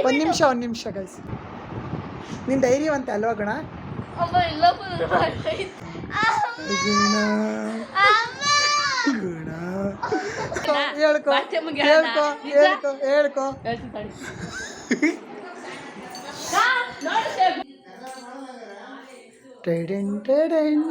ಒಂದು ನಿಮಿಷ ಗೈಸ್. ನೀನು ಧೈರ್ಯವಂತ ಅಲ್ವಾ ಗುಣ? ಗುಣ ಹೇಳ್ಕೊ ಹೇಳ್ಕೊ ಹೇಳ್ಕೊ ಹೇಳ್ಕೊ. ಟೆಡೆನ್ ಟೆಡೆನ್.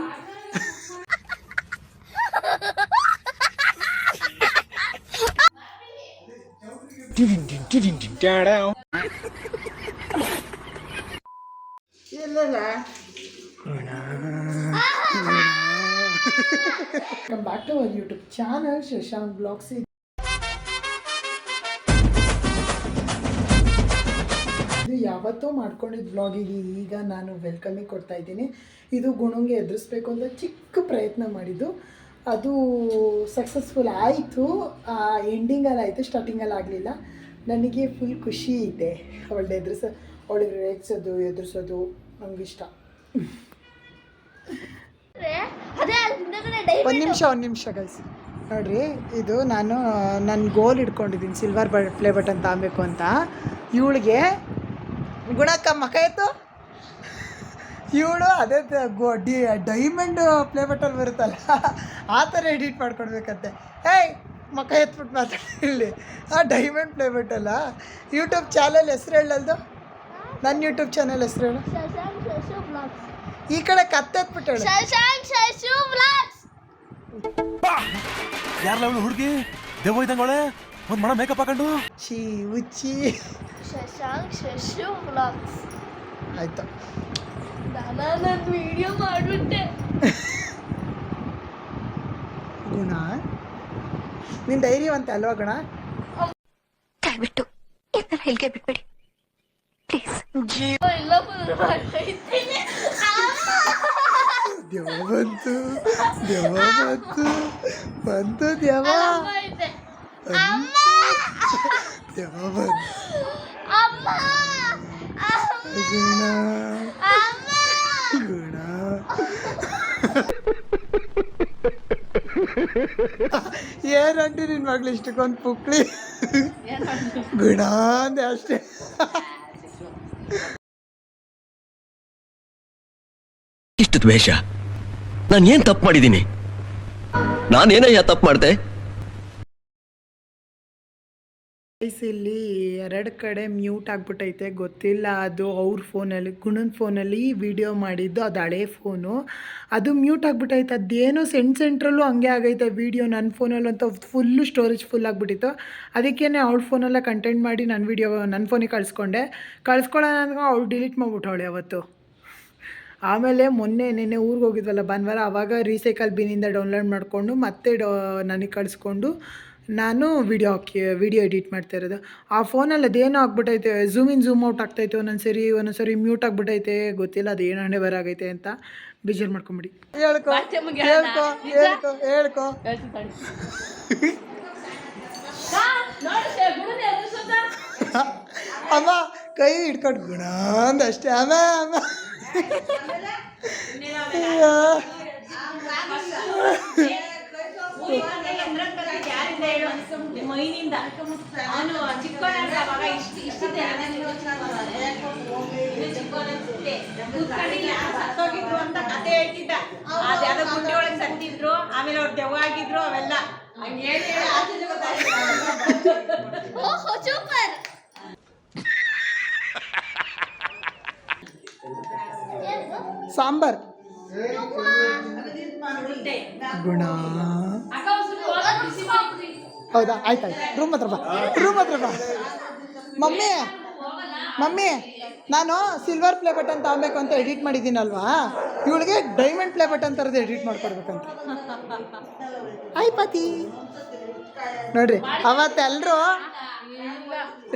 Welcome back to our YouTube channel, Shashank Vlogs. ಇದು ಯಾವತ್ತೋ ಮಾಡ್ಕೊಂಡಿದ್ದ ವ್ಲಾಗಿಗೆ ಈಗ ನಾನು ವೆಲ್ಕಮಿಂಗ್ ಕೊಡ್ತಾ ಇದ್ದೀನಿ. ಇದು ಗುಣಂಗೆ ಎದುರಿಸ್ಬೇಕು ಅಂತ ಚಿಕ್ಕ ಪ್ರಯತ್ನ ಮಾಡಿದ್ದು, ಅದು ಸಕ್ಸಸ್ಫುಲ್ ಆಯಿತು. ಎಂಡಿಂಗಲ್ಲಿ ಆಯಿತು, ಸ್ಟಾರ್ಟಿಂಗಲ್ಲಿ ಆಗಲಿಲ್ಲ. ನನಗೆ ಫುಲ್ ಖುಷಿ ಇದೆ ಅವಳಿಗೆ ಎದುರಿಸೋದು ನನಗಿಷ್ಟ. ಒಂದು ನಿಮಿಷ ಗೈಸ್ ನೋಡ್ರಿ, ಇದು ನಾನು ನನ್ನ ಗೋಲ್ ಇಟ್ಕೊಂಡಿದ್ದೀನಿ, ಸಿಲ್ವರ್ ಪ್ಲೇ ಬಟನ್ ತಗೊಬೇಕು ಅಂತ. ಇವಳಿಗೆ ಗುಣಕ್ಕ ಮಕ ಇತ್ತು, ಇವಳು ಅದೇ ಡೈಮಂಡ್ ಪ್ಲೇ ಬಟನ್ ಬರುತ್ತಲ್ಲ ಆ ಥರ ಎಡಿಟ್ ಮಾಡ್ಕೊಡ್ಬೇಕಂತೆ. ಏಯ್ ಮಕ ಎತ್ಬಿಟ್ಟು ಮಾತಾಡಿ. ಆ ಡೈಮಂಡ್ ಪ್ಲೇ ಬಟಲ್ಲ. ಯೂಟ್ಯೂಬ್ ಚಾನಲ್ ಹೆಸ್ರು ಹೇಳಲ್ದು, ನನ್ನ ಯೂಟ್ಯೂಬ್ ಚಾನಲ್ ಹೆಸ್ರು ಹೇಳು. ಈ ಕಡೆ ಕತ್ತೆತ್ಬಿಟ್ಟು ಹೇಳು. ಯಾರಲ್ಲ ಅವಳು ಹುಡುಗಿ ದೆವ್ವ ಇದ್ದಂಗೋಳೆ, ಒಂದು ಮಣ ಮೇಕಪ್ ಹಾಕೊಂಡು ಚೀ ಉಚ್ಚಿ. ಶಶಾಂಕ್ ಶಶು ವ್ಲಾಗ್ಸ್ ಆಯ್ತು. ನಾನು ವಿಡಿಯೋ ಮಾಡಿಬಿಟ್ಟೆ. ಗುಣ ನೀನು ಧೈರ್ಯವಂತ ಅಲ್ವಾ ಗುಣ? ದಯವಿಟ್ಟು ಇದನ್ನ ಹೇಳಿಕೆ ಬಿಟ್ಬಿಡಿ ಪ್ಲೀಸ್. ದೆವ್ವ ಬಂತು, ದೆವ್ವ ಬಂತು, ಬಂತು ದೆವ್ವ, ದೆವ್ವ ಬಂತು. ಗುಣ ಗುಣ ಏನಂಟಿ ನಿನ್ನ ಮಗಳು ಇಷ್ಟಕ್ಕೊಂದು ಪುಕ್ಳಿ ಗುಣ ಅಂದೆ ಅಷ್ಟೇ. ಇಷ್ಟು ದ್ವೇಷ, ನಾನು ಏನ್ ತಪ್ಪು ಮಾಡಿದ್ದೀನಿ? ನಾನೇನಯ್ಯ ತಪ್ಪು ಮಾಡಿದೆ? ಇಲ್ಲಿ 2 ಕಡೆ ಮ್ಯೂಟ್ ಆಗಿಬಿಟ್ಟೈತೆ, ಗೊತ್ತಿಲ್ಲ. ಅದು ಅವ್ರ ಫೋನಲ್ಲಿ, ಗುಣನ ಫೋನಲ್ಲಿ ವಿಡಿಯೋ ಮಾಡಿದ್ದು, ಅದು ಹಳೆ ಫೋನು, ಅದು ಮ್ಯೂಟ್ ಆಗಿಬಿಟ್ಟೈತೆ. ಅದೇನೋ ಸೆಂಟ್ರಲ್ಲೂ ಹಂಗೆ ಆಗೈತೆ ವಿಡಿಯೋ. ನನ್ನ ಫೋನಲ್ಲಂತೂ ಫುಲ್ಲು ಸ್ಟೋರೇಜ್ ಫುಲ್ ಆಗಿಬಿಟ್ಟಿತ್ತು. ಅದಕ್ಕೇ ಅವಳ ಫೋನೆಲ್ಲ ಕಂಟೆಂಟ್ ಮಾಡಿ ನನ್ನ ವಿಡಿಯೋ ನನ್ನ ಫೋನಿಗೆ ಕಳಿಸ್ಕೊಳ್ಳೋಣ ಅಂದ್ರೆ ಅವಳು ಡಿಲೀಟ್ ಮಾಡಿಬಿಟ್ಟವಳೆ ಅವತ್ತು. ಆಮೇಲೆ ನಿನ್ನೆ ಊರಿಗೆ ಹೋಗಿದ್ವಲ್ಲ ಭಾನುವಾರ, ಆವಾಗ ರೀಸೈಕಲ್ ಬಿನ್ನಿಂದ ಡೌನ್ಲೋಡ್ ಮಾಡಿಕೊಂಡು ಮತ್ತೆ ನನಗೆ ಕಳಿಸ್ಕೊಂಡು ನಾನು ವಿಡಿಯೋ ಎಡಿಟ್ ಮಾಡ್ತಾ ಇರೋದು. ಆ ಫೋನಲ್ಲಿ ಅದೇನೋ ಆಗ್ಬಿಟ್ಟೈತೆ, ಝೂಮ್ ಇನ್ ಝೂಮ್ ಔಟ್ ಆಗ್ತೈತೆ ಒಂದೊಂದು ಸರಿ ಮ್ಯೂಟ್ ಆಗಿಬಿಟ್ಟೈತೆ. ಗೊತ್ತಿಲ್ಲ ಅದು ಏನು ಹಣೆ ಬರಾಗೈತೆ ಅಂತ. ಬೇಜಾರು ಮಾಡ್ಕೊಂಬಿಡಿ. ಹೇಳ್ಕೊ ಹೇಳ್ಕೊ ಹೇಳ್ಕೊ ಹೇಳ್ಕೊ. ಅಮ್ಮ ಕೈ ಹಿಡ್ಕೊಂಡು ಗುಣ ಅಂದಷ್ಟೇ. ಅಮ್ಮ ಅಮ್ಮ ಮೈನಿಂದ ಅವನು ಚಿಕ್ಕವನಾಗ ಸತ್ತೋಗಿದ್ರು ಅಂತ ಕತೆ ಹೇಳ್ತಿದ್ದ. ಅದ್ಯಾವುದೋ ಗುಂಡಿ ಒಳಗೆ ಸತ್ತಿದ್ರು, ಆಮೇಲೆ ಅವ್ರು ದೆವ್ವ ಆಗಿದ್ರು, ಅವೆಲ್ಲ ಹಂಗೆ ಹೇಳಿ ಆಚೆ ಗೊತ್ತಾಗಿಲ್ಲ. ಸಾಂಬಾರ್ ಗುಣ. ಹೌದಾ, ಆಯ್ತಾಯ್ತು. ರೂಮ್ ಹತ್ರ ಬಾ. ಮಮ್ಮಿ ನಾನು ಸಿಲ್ವರ್ ಪ್ಲೇ ಬಟನ್ ತಗೊಬೇಕು ಅಂತ ಎಡಿಟ್ ಮಾಡಿದ್ದೀನಲ್ವಾ, ಇವಳಿಗೆ ಡೈಮಂಡ್ ಪ್ಲೇ ಬಟನ್ ಥರದ್ದು ಎಡಿಟ್ ಮಾಡ್ಕೊಡ್ಬೇಕಂತ. ಆಯ್ಪತಿ ನೋಡ್ರಿ, ಅವತ್ತೆಲ್ಲರೂ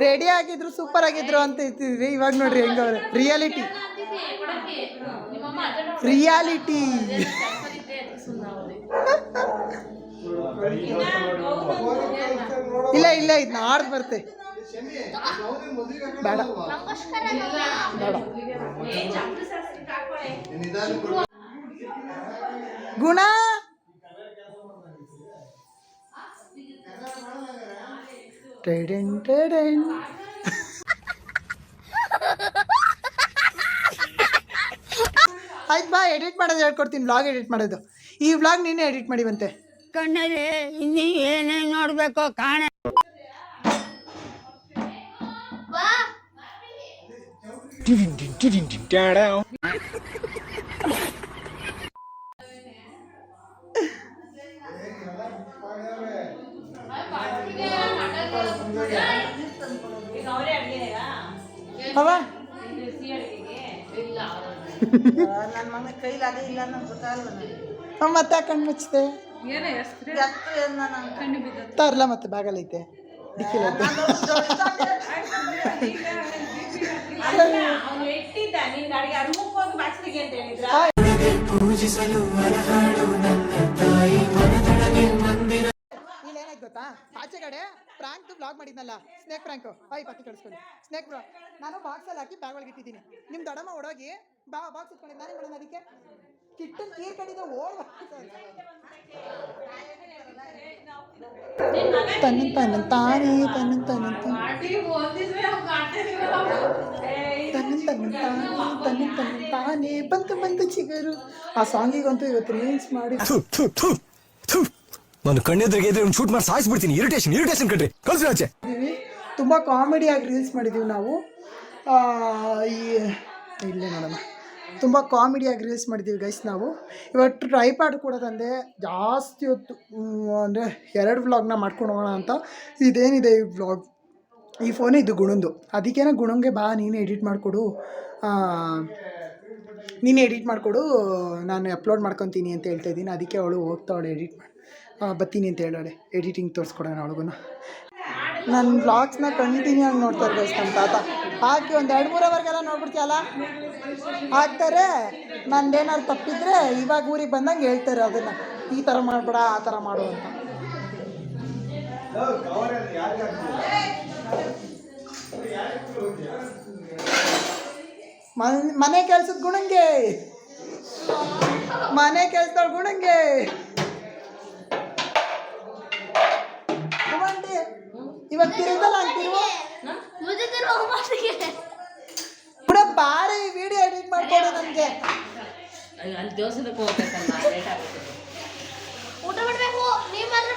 ರೆಡಿ ಆಗಿದ್ರು, ಸೂಪರ್ ಆಗಿದ್ರು ಅಂತ ಇರ್ತಿದ್ವಿ. ಇವಾಗ ನೋಡ್ರಿ ಹೆಂಗವ್ರೆ. ರಿಯಾಲಿಟಿ ಇಲ್ಲ ಇದು ನಾಡ್ದು ಬರ್ತೆ. ಬೇಡ ಗುಣ. ಟೆಡೆನ್ ಟೆಡೆನ್. ಆಯ್ತು ಬಾ ಎಡಿಟ್ ಮಾಡೋದು ಹೇಳ್ಕೊಡ್ತೀನಿ, ವ್ಲಾಗ್ ಎಡಿಟ್ ಮಾಡೋದು. ಈ ವ್ಲಾಗ್ ನೀನೇ ಎಡಿಟ್ ಮಾಡಿವಂತೆ. ಕಣ್ಣಲ್ಲಿ ಇನ್ನೀ ಏನೇನು ನೋಡ್ಬೇಕು ಕಾಣ. ಬಾ ಈಗ ಅವರೇ ಅಡುಗೆನಾ ಅವ ನನ್ನ ಮಗನ ಕೈಲಿ ಅದೇ ಇಲ್ಲ ಅನ್ನೋದು ಗೊತ್ತಾಗಲ್ಲ ಮತ್ತೆ ಕಣ್ಣು ಮುಚ್ಚಿದೆ ನನಗೆ ತರ್ಲ ಮತ್ತೆ ಬ್ಯಾಗಲ್ಲಿ ಐತೆ ಡಿಕ್ಕಿಲೈತೆ. ಅವನು ಇಟ್ಟಿದ್ದ ನಿನ್ನ ಅಡುಗೆ ಅರ್ಮಕ್ಕೆ ಹೋಗಿ ಬಾಚಿಗೆ ಅಂತ ಹೇಳಿದ್ರ ಇಲ್ಲೇನಾಯ್ತು ಗೊತ್ತಾ, ಆಚೆ ಕಡೆ ಪ್ರಾಂಕ್ದು ಬ್ಲಾಗ್ ಮಾಡಿದ್ನಲ್ಲ, ಸ್ನೇಕ್ ಪ್ರಾಂಕು. ಪತ್ತಿ ಕಳಿಸ್ಕೊಳ್ಳಿ ಸ್ನೇಕ್ ಬ್ಲಾಗ್. ನಾನು ಬಾಕ್ಸಲ್ಲಿ ಹಾಕಿ ಬ್ಯಾಗ್ ಒಳಗೆ ಇಟ್ಟಿದ್ದೀನಿ. ನಿಮ್ಮ ದೊಡ್ಡಮ್ಮ ಓಡೋಗಿ ಬಾಕ್ಸ್ ಇಟ್ಕೊಂಡಿದ್ದು ನಾನೇ ಮಾಡೋಣ. ಅದಕ್ಕೆ ಕಿಟ್ಟನ್ ಕೀರ್ ಕಡಿದ ಓಡ್ ತನ್ನ ತಾನೇ ತಾನೇ ಬಂತು ಚಿಗರು. ಆ ಸಾಂಗಿಗಂತೂ ಇವತ್ತು ರೀಲ್ಸ್ ಮಾಡಿ ನಾನು ಕಣ್ಣೆದ್ರಿಗೆ ಶೂಟ್ ಮಾಡಿ ಸಾಯಿಸ್ಬಿಡ್ತೀನಿ. ಇರಿಟೇಷನ್ ಕಣ್ರಿ, ಕಳ್ಸಿ ಆಚೆ. ತುಂಬ ಕಾಮಿಡಿಯಾಗಿ ರೀಲ್ಸ್ ಮಾಡಿದ್ದೀವಿ ನಾವು. ಇಲ್ಲೇ ನೋಡೋಣ, ತುಂಬ ಕಾಮಿಡಿಯಾಗಿ ರೀಲ್ಸ್ ಮಾಡಿದ್ದೀವಿ ಗೈಸ್ ನಾವು. ಇವತ್ತು ಟ್ರೈಪಾಡ್ ಕೂಡ ತಂದೆ, ಜಾಸ್ತಿ ಹೊತ್ತು ಅಂದರೆ 2 ವ್ಲಾಗ್ನ ಮಾಡ್ಕೊಂಡು ಹೋಗೋಣ ಅಂತ. ಇದೇನಿದೆ ಈ ವ್ಲಾಗ್, ಈ ಫೋನೇ ಇದು ಗುಣಂದು. ಅದಕ್ಕೇನೆ ಗುಣಂಗೆ ಬಾ ನೀನೇ ಎಡಿಟ್ ಮಾಡಿಕೊಡು, ನಾನು ಅಪ್ಲೋಡ್ ಮಾಡ್ಕೊತೀನಿ ಅಂತ ಹೇಳ್ತಾ ಇದ್ದೀನಿ. ಅದಕ್ಕೆ ಅವಳು ಹೋಗ್ತಾವಳೆ ಎಡಿಟ್ ಮಾಡಿ ಬರ್ತೀನಿ ಅಂತ ಹೇಳೋಳೆ, ಎಡಿಟಿಂಗ್ ತೋರಿಸ್ಕೊಡೋಣ ಅವಳಿಗೂ. ನನ್ನ ವ್ಲಾಗ್ಸ್ನ ಕಂಟಿನ್ಯೂ ಆಗಿ ನೋಡ್ತಾರೆ ಗೈಸ್ ನಮ್ಮ ತಾತ. ಹಾಕಿ ಒಂದು 2-3 ಅವರ್ಗೆಲ್ಲ ನೋಡ್ಬಿಡ್ತೀಯಲ್ಲ ಹಾಕ್ತಾರೆ. ನಂದೇನಾದ್ರು ತಪ್ಪಿದ್ರೆ ಇವಾಗ ಊರಿಗೆ ಬಂದಂಗೆ ಹೇಳ್ತಾರೆ ಅದನ್ನು, ಈ ಥರ ಮಾಡಬೇಡ ಆ ಥರ ಮಾಡು ಅಂತ. ಮನೆ ಕೆಲ್ಸದ ಗುಣಂಗೆ, ಮನೆ ಕೆಲ್ಸದವ್ಳ ಗುಣಂಗೆ ಇವಾಗ ತಿರುಗಲ್ಲ ಅಂತಿರುವ ಕೂಡ ಬಾರಿ ವಿಡಿಯೋ ಎಡಿಟ್ ಮಾಡ್ಕೊಡು ನನಗೆ. ಅಲ್ಲಿ ದೇವಸ್ಥಾನಕ್ಕೆ ಹೋಗ್ಬೇಕಲ್ಲ ಲೇಟ್ ಆಗುತ್ತೆ. ಊಟ ಮಾಡಬೇಕು. ನೀವು ಮಾತ್ರ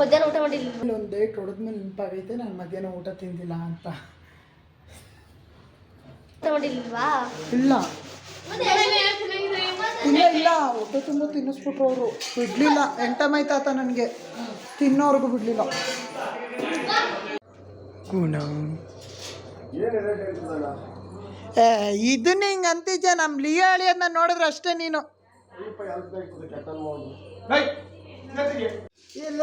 ಮಧ್ಯಾಹ್ನ ಊಟ ಮಾಡಿಲ್ಲ. ಒಂದು ಡೇಟ್ ಹೊಡೆದ್ಮೇಲೆ ನೆನಪಾಗೈತೆ ನಾನು ಮಧ್ಯಾಹ್ನ ಊಟ ತಿಂದಿಲ್ಲ ಅಂತ. ಊಟ ಮಾಡಿಲ್ವಾ? ಇಲ್ಲ ಇಲ್ಲ ಹೊಟ್ಟೆ ತುಂಬ ತಿನ್ನಿಸ್ಬಿಟ್ರು ಅವರು, ಬಿಡಲಿಲ್ಲ. ಎಂಟಮಾಯ್ತಾತ ನನಗೆ, ತಿನ್ನೋರ್ಗು ಬಿಡಲಿಲ್ಲ. ಗುಣ ಇದನ್ನ ಹಿಂಗೆ ಅಂತಿದ್ಯ, ನಮ್ಮ ಲಿಯಾಳಿ ಅದನ್ನ ನೋಡಿದ್ರೆ ಅಷ್ಟೇ ನೀನು. ಇಲ್ಲ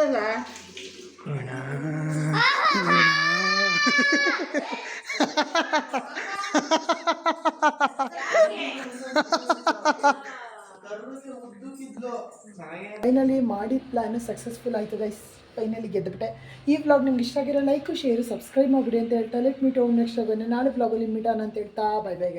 ಫೈನಲಿ ಮಾಡಿದ ಪ್ಲ್ಯಾನು ಸಕ್ಸಸ್ಫುಲ್ ಆಯಿತು ಗೈಸ್. ಫೈನಲಿ ಗೆದ್ದುಬಿಟ್ಟೆ. ಈ ವ್ಲಾಗ್ ನಿಮ್ಗೆ ಇಷ್ಟ ಆಗಿರೋ ಲೈಕು ಶೇರು ಸಬ್ಸ್ಕ್ರೈಬ್ ಮಾಡಿಬಿಡಿ ಅಂತ ಹೇಳ್ತಾ ಲೆಟ್ ಮೀಟ್ ಹೋಗಿ ನೆಕ್ಸ್ಟ್ ಆಗೋಣ. ನಾಳೆ ವ್ಲಾಗಲ್ಲಿ ಮೀಟ್ ಆನ್ ಅಂತ ಹೇಳ್ತಾ ಬೈ ಬೈ.